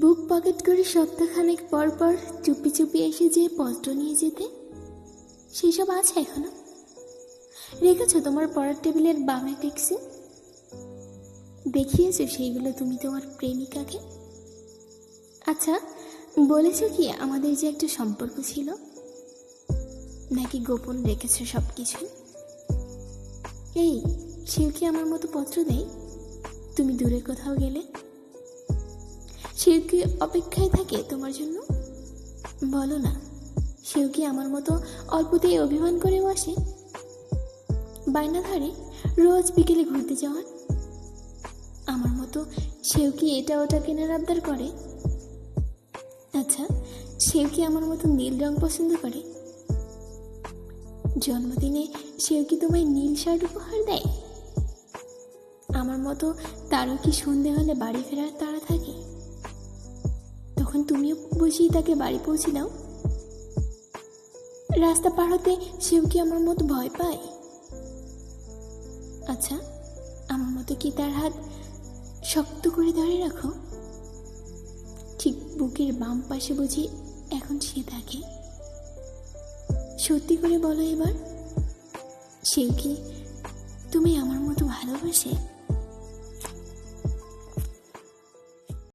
বুক pocket করে সপ্তাহখানেক পর পর চুপি চুপি এসে যে পত্র নিয়ে যেতে, সেসব আছে এখনো? রেখেছো তোমার পড়ার টেবিলের বামে টেক্সে? দেখিয়েছো সেইগুলো তুমি তোমার প্রেমিকাকে? আচ্ছা, বলেছো কি আমাদের যে একটা সম্পর্ক ছিল? নাকি গোপন রেখেছো সব কিছু? এই, সেও কি আমার মতো পত্র দেয় তুমি দূরে কোথাও গেলে? সেও কি অপেক্ষায় থাকে তোমার জন্য? বলো না, সেও কি আমার মতো অল্পতেই অভিমান করে বসে, বায়না ধরে রোজ বিকেলে ঘুরতে যাওয়ার? আমার মতো সেও কি এটা ওটা কেনার আবদার করে? আচ্ছা, সেও কি আমার মতো নীল রং পছন্দ করে? জন্মদিনে সেও কি তোমায় নীল শার্ট উপহার দেয়? আমার মতো তারও কি সন্ধে হলে বাড়ি ফেরার তাড়া থাকে? তখন তুমিও বুঝি তাকে বাড়ি পৌঁছে দাও? রাস্তা পার হতে সেও কি আমার মতো ভয় পায়? আচ্ছা, আমার মতো কি তার হাত শক্ত করে ধরে রাখো? ঠিক বুকের বাম পাশে বুঝি এখন সে থাকে? সত্যি করে বলো এবার, সেও কি তুমি আমার মতো ভালোবাসে?